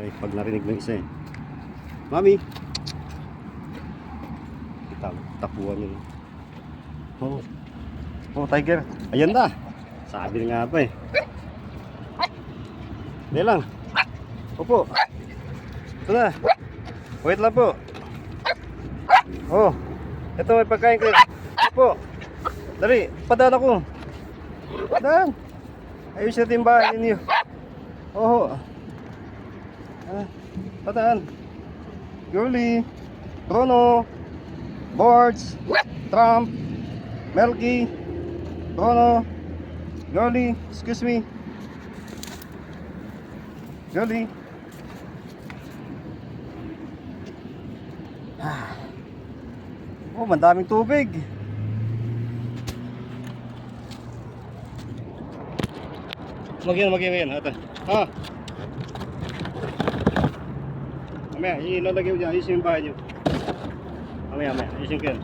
Ay, pag narinig ng isa eh. Mami! Tapuan yun. Oh. Oh, tiger. Ayan na. Sabi nga pa eh. Hindi lang. Opo. Ito na. Wait lang po. Oh. Ito may pagkain kayo. Opo. Dali. Padaan ako. Padaan. Ayos natin yung bahay ninyo. Oh. Padaan. Girly. Bruno. Boards. Trump. Melky. Bruno. Girly. Excuse me. Girly. Oh, mandaming tubig. Magyan. Ito. Ha? Mamaya, ilalagay mo dyan. Ayusin yung bahay nyo. Mamaya. Ayusin ko yan.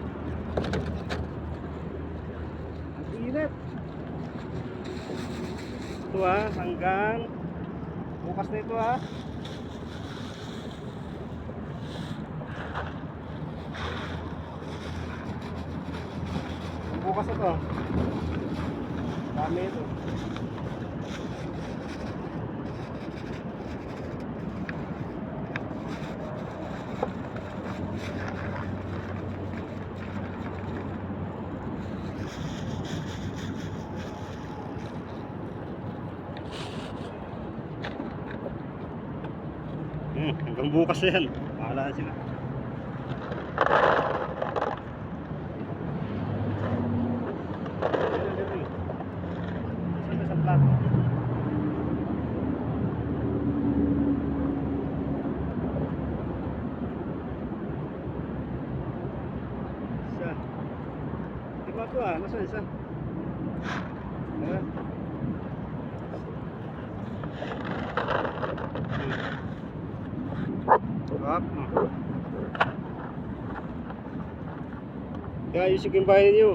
Ang init. Ito ha, hanggang bukas na ito ha. Bukas na ito. Dami ito. Hanggang bukas na yan. Bahala sila. Sino sa plato? Isa. Diba ito ah? Nasaan isa? Up. Kaya ayusin ko yung bahay ninyo.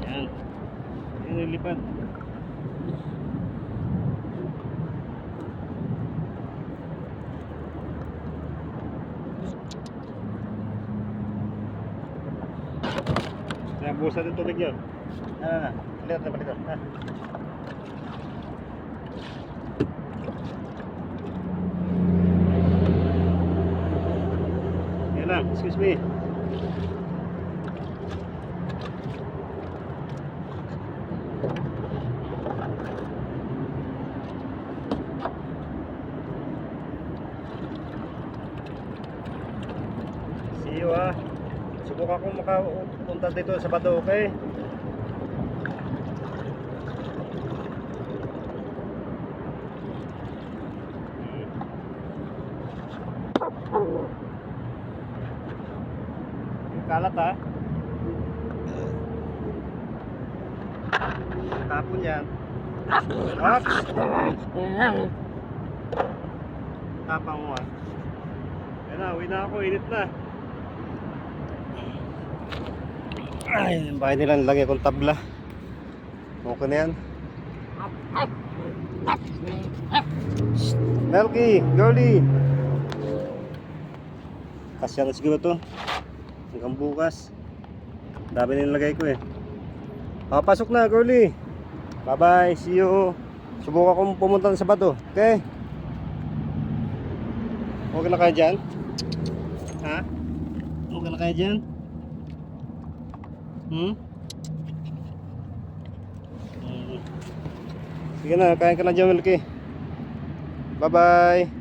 Ayan. Ayan yung lipat. Ayan, busa ng tubig yun. Balikat. Ayan lang, excuse me. See you ah. Subukan akong makapunta dito sa Bato, okay? Kalat ha. Tapon yan. Oops. Tapang mo ha. Yan na, uwi na ako. Init na. Ay, yung bahay nila nilagay akong tabla. Okay na yan. Melky, Girly. Kasya na siguro to. Hanggang bukas. Dami na nilagay ko eh. Papasok na, Girly. Bye bye, see you. Subukan kong pumunta sa Bato. Okay? Okay na kayo dyan? Ha? Okay na kayo dyan? Sige na, kain ka na dyan, Melky. Bye bye.